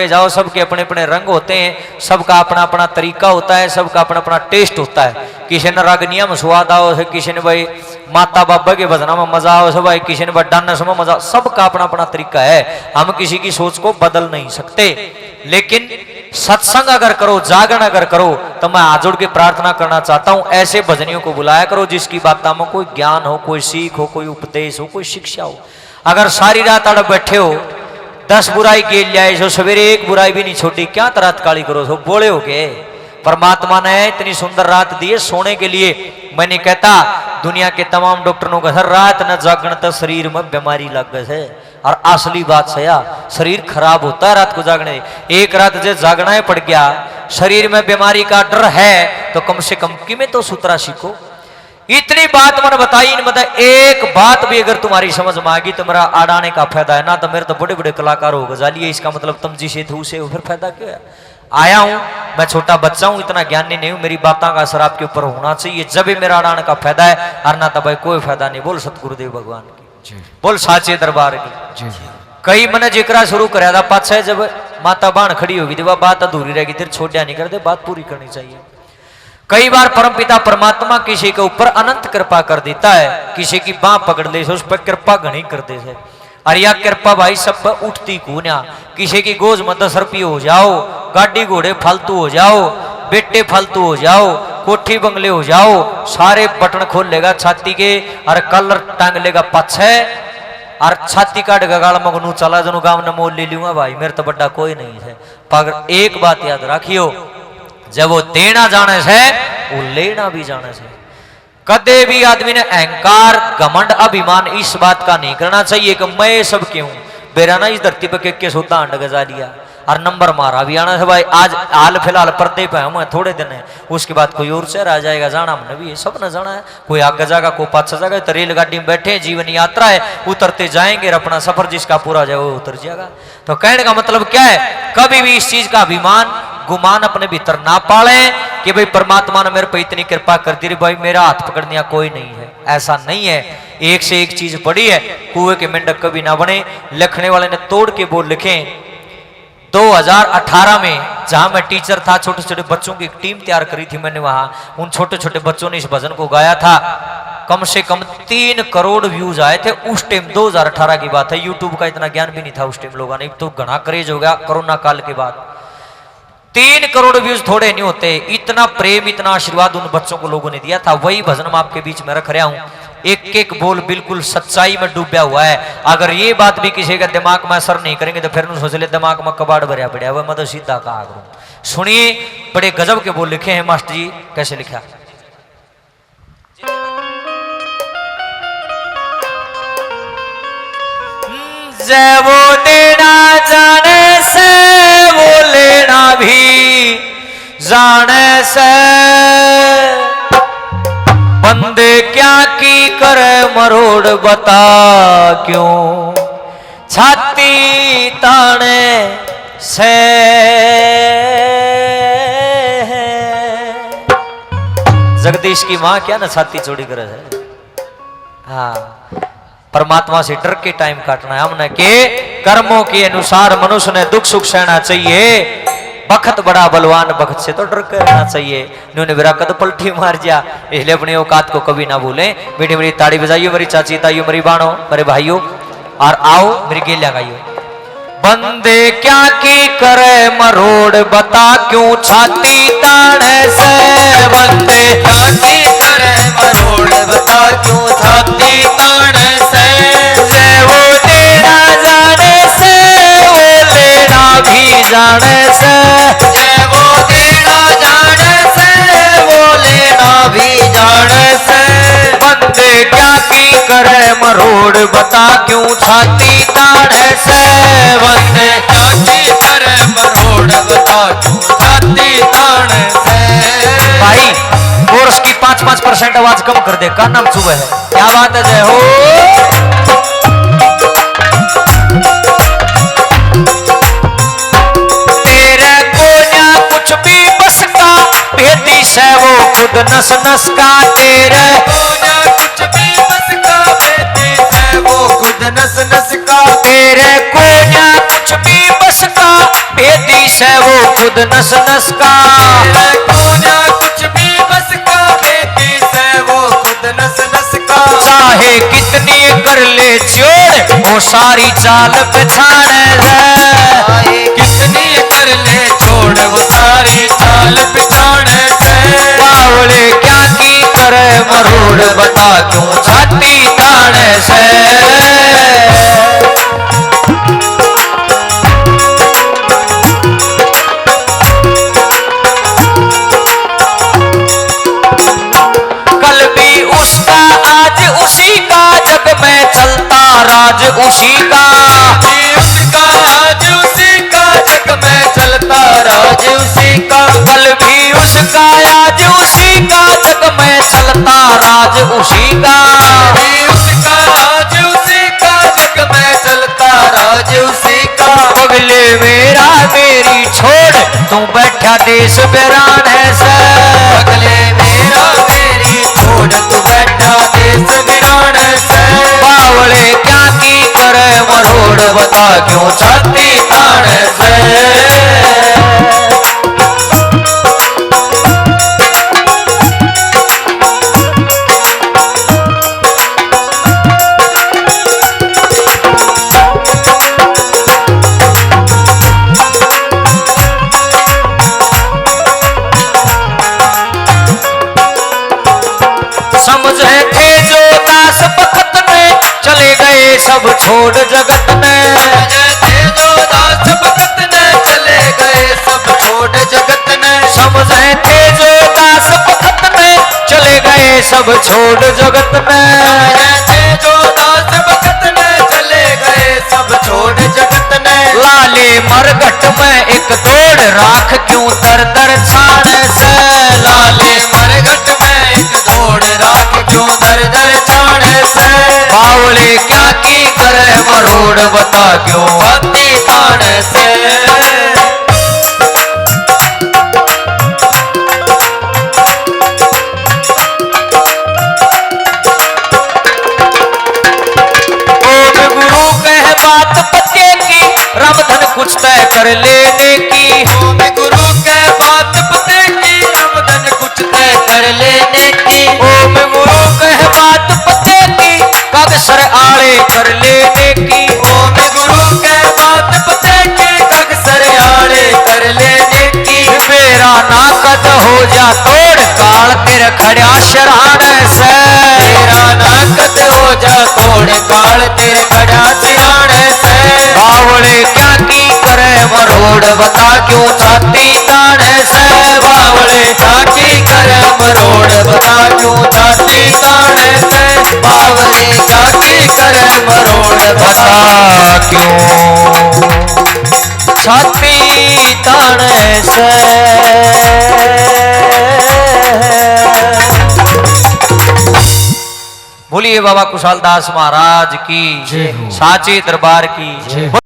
जाओ, सबके अपने अपने रंग होते हैं, सबका अपना अपना तरीका होता है, सबका अपना अपना टेस्ट होता है। किसी ने रागनिया में स्वाद आओ, किसी ने भाई माता बाबा के भजना में मजा आओ, सब भाई किसी ने भाई डांस में मजा, सबका अपना अपना तरीका है। हम किसी की सोच को बदल नहीं सकते, लेकिन सत्संग अगर करो, जागरण अगर करो, तो मैं हाथ जोड़ के प्रार्थना करना चाहता हूं, ऐसे भजनियों को बुलाया करो जिसकी बातों में कोई ज्ञान हो, कोई सीख हो, कोई उपदेश हो, कोई शिक्षा हो। अगर सारी रात अड़ बैठे हो, 10 बुराई के लिए जो सवेरे एक बुराई भी नहीं छोड़ी, क्या रात काली करो, सो बोले हो गए। परमात्मा ने इतनी सुंदर रात दी है सोने के लिए। मैं नहीं कहता दुनिया के तमाम डॉक्टरों को हर रात न जागण तो शरीर में बीमारी लग गई है, और असली बात से शरीर खराब होता है रात को जागने। एक रात जो जागना ही पड़ गया, शरीर में बीमारी का डर है, तो कम से कम कि में तो सूत्रा सीखो। इतनी बात मैंने बताई, मतलब एक बात भी अगर तुम्हारी समझ में आ गई तो मेरा आड़ाने का फायदा है ना। तो मेरे तो बड़े बड़े कलाकार हो गजालिए, इसका मतलब तुम जिसे थे उसे फिर फायदा क्या है। आया हूं मैं, छोटा बच्चा हूं, इतना ज्ञानी नहीं हूं, मेरी बातों का असर आपके ऊपर होना चाहिए, जब भी मेरा आड़ाने का फायदा है, और ना तो भाई कोई फायदा नहीं। बोल सतगुरुदेव भगवान की, बोल साचे दरबार की। कई मैंने जिक्रा शुरू कराया था, पाछे जब माता बाण खड़ी होगी थी, वह बात अधूरी रहेगी, तेरे छोटिया नहीं करते, बात पूरी करनी चाहिए। कई बार परमपिता परमात्मा किसी के ऊपर अनंत कृपा कर देता है, किसी की बाह पकड़ ले उस पर कृपा घनी कर दे से, और यह कृपा भाई सब पर उठती कून्या। किसी की गोज में 10 रुपये हो जाओ, गाड़ी घोड़े फालतू हो जाओ, बेटे फालतू हो जाओ, कोठी बंगले हो जाओ, सारे बटन खोल लेगा छाती के, और कलर टांग लेगा पाछे, और छाती काट गाल मगनू चला जनु गांव ने मोल ले लूंगा। भाई मेरे तो बड़ा कोई नहीं है। पर एक बात याद रखियो, जब वो देना जाने से वो लेना भी जाने से। कदे भी आदमी ने अहंकार, घमंड, अभिमान इस बात का नहीं करना चाहिए कि मैं सब क्यों बेराना इस धरती पे के सोता अंड गजा लिया और नंबर मारा भी आना है। भाई आज हाल फिलहाल पर्दे पे हम थोड़े दिन है, उसके बाद कोई और शहर आ जाएगा, जाना हमने भी है, सब ने जाना है। कोई आगे जाएगा, कोई पाछा जाएगा, तो रेलगाड़ी में बैठे, जीवन यात्रा है, उतरते जाएंगे, अपना सफर जिसका पूरा जाए वो उतर जाएगा। तो कहने का मतलब क्या है, कभी भी इस चीज का अभिमान गुमान अपने भीतर ना पाले कि भाई परमात्मा ने मेरे पे इतनी कृपा कर दी, भाई मेरा हाथ पकड़ने कोई नहीं है, ऐसा नहीं है। एक से एक चीज पड़ी है, कुएं के मेंढक कभी ना बने। लिखने वाले ने तोड़ के बोल लिखे। 2018 में जहां मैं टीचर था, छोटे छोटे बच्चों की एक टीम तैयार करी थी मैंने, वहां उन छोटे छोटे बच्चों ने इस भजन को गाया था। कम से कम 3 करोड़ व्यूज आए थे उस टाइम। 2018 की बात है, यूट्यूब का इतना ज्ञान भी नहीं था उस टाइम लोगों ने, तो घना क्रेज हो गया कोरोना काल के बाद। 3 करोड़ व्यूज थोड़े नहीं होते। इतना प्रेम, इतना आशीर्वाद उन बच्चों को लोगों ने दिया था। वही भजन मैं आपके बीच में रख रहा हूं। एक एक बोल बिल्कुल सच्चाई में डूबा हुआ है। अगर ये बात भी किसी का दिमाग में असर नहीं करेंगे तो फिर सोच ले दिमाग में कबाड़ भरिया पड़ा हुआ, मतलब सीधा कहा करूं। सुनिए, बड़े गजब के बोल लिखे हैं मास्टर जी। कैसे लिखा, जय वो देना जाने से वो लेना भी जाने से, बंदे क्या की करे मरोड़ बता क्यों छाती ताने से। जगदीश की मां क्या ना छाती चोड़ी करे है। हाँ, परमात्मा से डर के टाइम काटना है हमने के कर्मों के अनुसार मनुष्य ने दुख सुख सहना चाहिए। बखत बड़ा बलवान, बखत से तो डर कर रहना चाहिए। इन्होंने मेरा कद पलटी मार दिया, इसलिए अपनी औकात को कभी ना भूलें। बेटी मेरी ताड़ी बजाइयो, मेरी चाची ताइयो, मेरी बाणों, मेरे भाइयों, और आओ मेरी गेल लगाइयो। बंदे क्या की करे मरोड़ बता क्यों छाती ताने से, बंदे क्या की करे मरोड़ बता क्यों छाती ताने से। जय वो देना जाने से वो लेना भी जाने से, जय वो देना जाने से वो लेना भी जाने से। बंदे क्या की करे मरोड़ बता क्यों छाती ताने से, बंदे क्या की करे मरोड़ बता क्यों छाती ताने से। भाई और उसकी 5% आवाज कम कर दे, का नाम सुबह है। क्या बात है, जय हो। तेरे को ना कुछ भी बस का भेदी से वो खुद नस नस का। तेरे को ना कुछ भी बस का भेदी से वो खुद नस नस का। तेरे को ना कुछ भी बस नस का भेदी से वो खुद नस नस का कोना कुछ भी बस का भेदी से वो खुद नस नस का चाहे कितनी कर ले चोर वो सारी चाल पछाड़े चाहे कितनी कर ले छोड़ वो सारी चाल पिछाड़े से बावले क्या की करे मरोड़ बता क्यों छाती ताड़े से कल भी उसका आज उसी का जग में चलता राज उसी का उसका आज उसी का जग में चलता राज उसी का कल भी उसका आज उसी का जग में चलता राज उसी का उसका आज उसी का जग में चलता राज उसी का अगले मेरा मेरी छोड़ तू बैठा देश बिराने से अगले मेरा मेरी छोड़ तू बैठा देश बिराने से बावले क्या की करे मरोड़ बता क्यों छाती ताने से समझे थे जो दास बखत में चले गए सब छोड़ जगत में थे जो दास भगत ने चले गए सब छोड़ जगत ने समझे थे जो दास बखत में चले गए सब छोड़ जगत में थे जो दास भगत ने चले गए सब छोड़ जगत ने लाले मरघट में एक दौड़ राख क्यों दर दर छाने से लाले मरघट में एक दौड़ राख क्यों दर दर छाने से बावले क्या की करे मरोड़ बता क्यों भक्ति ताने से ओम गुरु कह बात पते की रामधन कुछ तय कर लेने की ओम गुरु के बात पते की रामधन कुछ तय कर लेने की ओम गुरु कह बात पते की कागसर आड़े कर लेने की ओम गुरु के बात पते की कगसर आड़े कर लेने की मेरा नाकद हो जा तोड़ काल तेरे खड़ा शराने से तेरा नाकत हो जा तोड़ काल तेरे खड़ा सिराने से बावले क्या की करे मरोड़ बता क्यों छाती ताने से बावले जाकी करे मरोड़ बता क्यों छाती ताने से बावले जाकी करे मरोड़ बता बता क्यों छाती ताने से। बोलिए बाबा कुशाल दास महाराज की, साचे दरबार की।